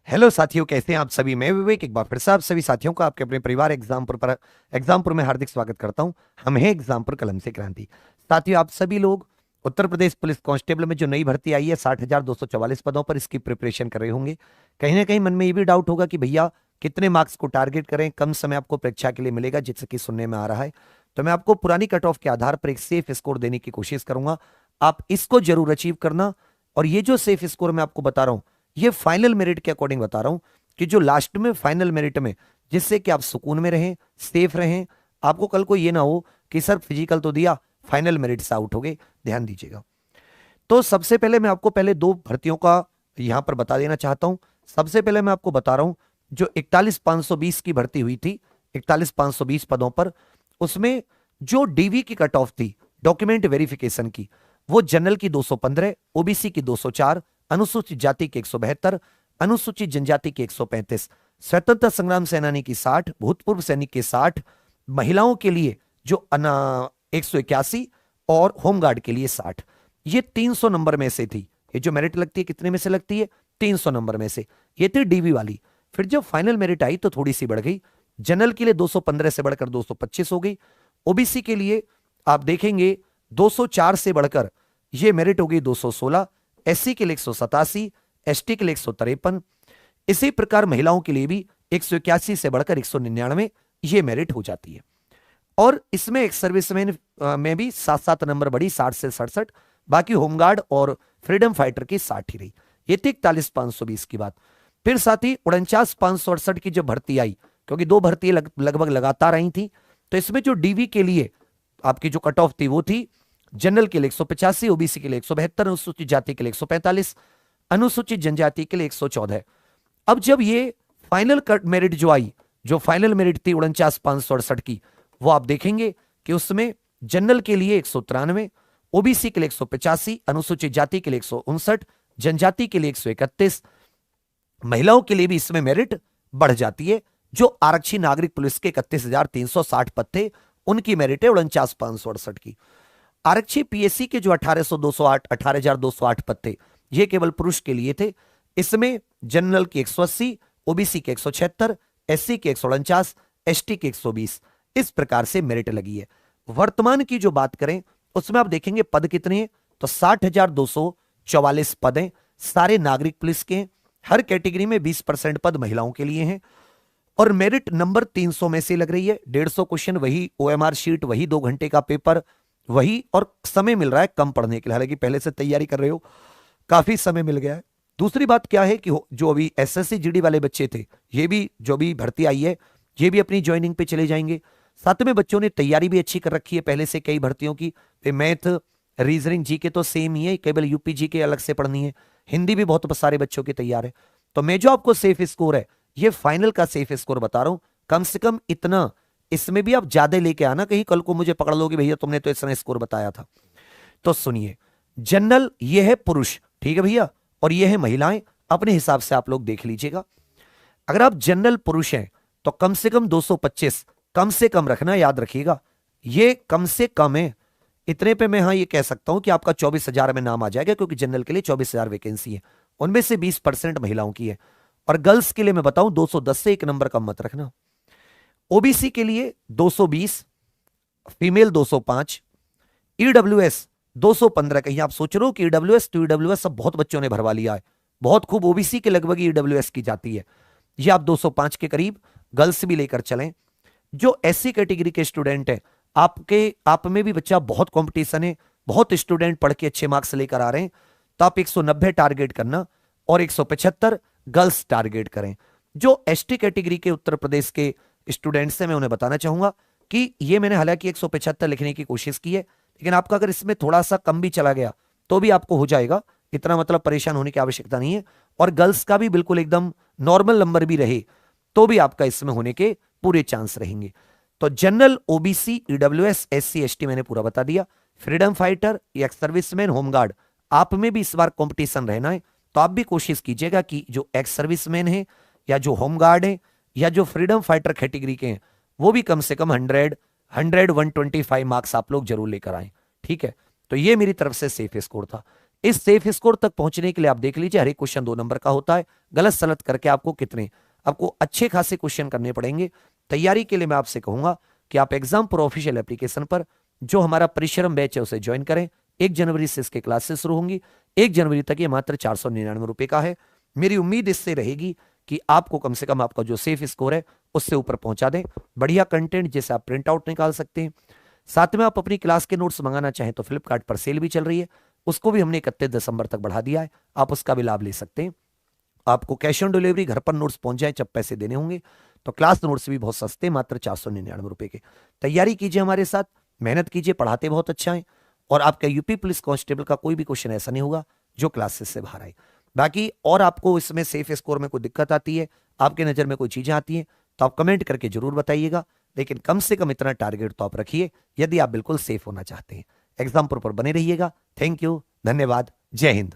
Hello साथियों, कैसे हैं आप सभी। मैं विवेक एक बार फिर से आप सभी साथियों का आपके अपने परिवार एग्जामपुर में हार्दिक स्वागत करता हूं। हम हैं एग्जामपुर कलम से क्रांति। साथियों, आप सभी लोग उत्तर प्रदेश पुलिस कांस्टेबल में जो नई भर्ती आई है 60,244 पदों पर, इसकी प्रिपरेशन कर रहे होंगे। कहीं ना कहीं मन में ये भी डाउट होगा कि भैया कितने मार्क्स को टारगेट करें, कम समय आपको परीक्षा के लिए मिलेगा, जिससे कि सुनने में आ रहा है। तो मैं आपको पुरानी कट ऑफ के आधार पर एक सेफ स्कोर देने की कोशिश करूंगा। आप इसको जरूर अचीव करना। और ये जो सेफ स्कोर मैं आपको बता रहा हूं, ये फाइनल मेरिट के अकॉर्डिंग बता रहा हूं कि जो लास्ट में फाइनल मेरिट में, जिससे कि आप सुकून में रहें, सेफ रहें। आपको कल को ये ना हो कि सर फिजिकल तो दिया, फाइनल मेरिट से आउट हो गए। ध्यान दीजिएगा। तो सबसे पहले मैं आपको पहले दो भर्तियों का यहां पर बता देना चाहता हूं। सबसे पहले मैं आपको बता रहा हूं, जो 41,520 की भर्ती हुई थी, 41,520 पदों पर, उसमें जो डीवी की कट ऑफ थी डॉक्यूमेंट वेरिफिकेशन की, वो जनरल की 215, ओबीसी की 204, अनुसूचित जाति की 172, अनुसूचित जनजाति की 135, स्वतंत्रता संग्राम सेनानी की 60, भूतपूर्व सैनिक के 60, महिलाओं के लिए जो 181 और होमगार्ड के लिए 60। ये 300 नंबर में से थी। ये जो मेरिट लगती है कितने में से लगती है? 300 नंबर में से। ये थी डीवी वाली। फिर जब फाइनल मेरिट आई तो थोड़ी सी बढ़ गई। जनरल के लिए 215 से बढ़कर 225 हो गई। ओबीसी के लिए आप देखेंगे 204 से बढ़कर ये मेरिट हो गई 216, एससी के लिए 187, एसटी के लिए 153। इसी प्रकार महिलाओं के लिए भी 181 से बढ़कर 199 ये मेरिट हो जाती है। और इसमें एक सर्विसमैन में भी 7-7 नंबर बढ़ी, 60 से 67। बाकी होमगार्ड और फ्रीडम फाइटर की 60 ही रही। ये थी 41,520 की बात। फिर साथ ही 49,568 की जब भर्ती आई, क्योंकि दो भर्ती लगभग लगातार आई थी, तो इसमें जो डीवी के लिए आपकी जो कट ऑफ थी वो थी जनरल के लिए 185, ओबीसी के लिए 172, अनुसूचित जाति के लिए 145, अनुसूचित जनजाति के लिए 114। अब जब ये फाइनल कट मेरिट जो आई, जो फाइनल मेरिट थी 49,568 की, वो आप देखेंगे कि उसमें जनरल के लिए 193, ओबीसी के लिए 185, अनुसूचित जाति के लिए 159, जनजाति के लिए 131। महिलाओं के लिए भी इसमें मेरिट बढ़ जाती है। जो आरक्षी नागरिक पुलिस के 31,360 पद थे, उनकी मेरिट है 49,568 की। आरक्षी पीएससी के जो 18,208 पद थे, ये केवल पुरुष के लिए थे। इसमें जनरल की 180, ओबीसी के 176, एससी के 149, एसटी के 120। इस प्रकार से मेरिट लगी है। वर्तमान की जो बात करें उसमें आप देखेंगे पद कितने हैं, तो 60,244 पद हैं, सारे नागरिक पुलिस के हैं। हर कैटेगरी में 20% पद महिलाओं के लिए हैं। और मेरिट नंबर 300 में से लग रही है। 150 क्वेश्चन, वही ओएमआर शीट, वही 2 घंटे का पेपर, वही, और समय मिल रहा है कम पढ़ने के लिए। हालांकि पहले से तैयारी कर रहे हो, काफी समय मिल गया है। दूसरी बात क्या है कि जो अभी एसएससी जीडी वाले बच्चे थे, ये भी जो भी भर्ती आई है, ये भी अपनी ज्वाइनिंग पे चले जाएंगे। साथ में बच्चों ने तैयारी भी अच्छी कर रखी है पहले से कई भर्तियों की। मैथ, रीजनिंग, जीके तो सेम ही है, केवल यूपी जीके अलग से पढ़नी है। हिंदी भी बहुत सारे बच्चों की तैयार है। तो मैं जो आपको सेफ स्कोर है, ये फाइनल का सेफ स्कोर बता रहा हूं। कम से कम इतना, इसमें भी आप ज्यादा लेके आना, कहीं कल को मुझे पकड़ लोगे भैया तुमने तो इतना स्कोर बताया था। तो सुनिए, जनरल ये है पुरुष, ठीक है भैया, और ये है महिलाएं। अपने हिसाब से आप लोग देख लीजिएगा। अगर आप जनरल पुरुष हैं तो कम से कम 225 कम से कम रखना, याद रखिएगा। ये कम से कम है। इतने पे मैं हाँ ये कह सकता हूं कि आपका 24,000 में नाम आ जाएगा, क्योंकि जनरल के लिए 24,000 वैकेंसी है, उनमें से 20% महिलाओं की है। और गर्ल्स के लिए मैं बताऊं 210 से 1 नंबर कम मत रखना। ओबीसी के लिए 220, फीमेल 205, ईडब्ल्यूएस 215। कहीं आप सोच रहे हो कि ईडब्ल्यूएस तो ईडब्ल्यूएस सब बहुत बच्चों ने भरवा लिया है, बहुत खूब। ओबीसी के लगभग ईडब्ल्यूएस की जाती है। ये आप 205 के करीब गर्ल्स भी लेकर चलें। जो एससी कैटेगरी के स्टूडेंट हैं, आप में भी बच्चा बहुत कंपटीशन है, बहुत स्टूडेंट पढ़ के अच्छे मार्क्स लेकर आ रहे हैं, तो आप 190 टारगेट करना और 175 गर्ल्स टारगेट करें। जो एसटी कैटेगरी के उत्तर प्रदेश के स्टूडेंट्स हैं, मैं उन्हें बताना चाहूंगा कि ये मैंने हालांकि 175 लिखने की कोशिश की है, लेकिन आपका अगर इसमें थोड़ा सा कम भी चला गया तो भी आपको हो जाएगा। इतना मतलब परेशान होने की आवश्यकता नहीं है। और गर्ल्स का भी बिल्कुल एकदम नॉर्मल नंबर भी रहे तो भी आपका इसमें होने के पूरे चांस रहेंगे। तो general, OBC, EWS, SC, ST मैंने पूरा बता दिया। Freedom fighter, ex serviceman, home guard, आप में भी इस बार कंपटीशन रहना है। तो आप भी कोशिश कीजिएगा कि जो एक्स सर्विसमैन है, या जो होमगार्ड है, या जो फ्रीडम फाइटर कैटेगरी के हैं, वो भी कम से कम 125 मार्क्स आप लोग जरूर लेकर आए। ठीक है, तो ये मेरी तरफ से सेफ स्कोर था। इस सेफ स्कोर तक पहुंचने के लिए आप देख लीजिए, हर एक क्वेश्चन 2 नंबर का होता है। गलत सलत करके आपको अच्छे खासे क्वेश्चन करने पड़ेंगे। तैयारी के लिए मैं आपसे कहूंगा कि आप एग्जाम प्रो ऑफिशियल एप्लीकेशन पर जो हमारा परिश्रम बैच है उसे ज्वाइन करें। 1 जनवरी से इसके क्लासेस शुरू होंगी। 1 जनवरी तक ये मात्र 499 रुपए का है। मेरी उम्मीद इससे रहेगी कि आपको कम से कम आपका जो सेफ स्कोर है उससे ऊपर पहुंचा दें। बढ़िया कंटेंट जैसे आप प्रिंट आउट निकाल सकते हैं। साथ में आप अपनी क्लास के नोट्स मंगाना चाहें तो फ्लिपकार्ट पर सेल भी चल रही है, उसको भी हमने 31 दिसंबर तक बढ़ा दिया है, आप उसका भी लाभ ले सकते हैं। आपको कैश ऑन डिलीवरी घर पर नोट्स पहुंच जाए जब पैसे देने होंगे, तो क्लास नोट्स भी बहुत सस्ते, मात्र 499 रुपए के। तैयारी कीजिए हमारे साथ, मेहनत कीजिए, पढ़ाते बहुत अच्छा है और आपका यूपी पुलिस कांस्टेबल का कोई भी क्वेश्चन ऐसा नहीं होगा जो क्लासेस से बाहर आए। बाकी और आपको इसमें सेफ स्कोर में कोई दिक्कत आती है, आपके नजर में कोई चीजें आती हैं, तो आप कमेंट करके जरूर बताइएगा। लेकिन कम से कम इतना टारगेट तो आप रखिए यदि आप बिल्कुल सेफ होना चाहते हैं। एग्जाम पर बने रहिएगा। थैंक यू, धन्यवाद, जय हिंद।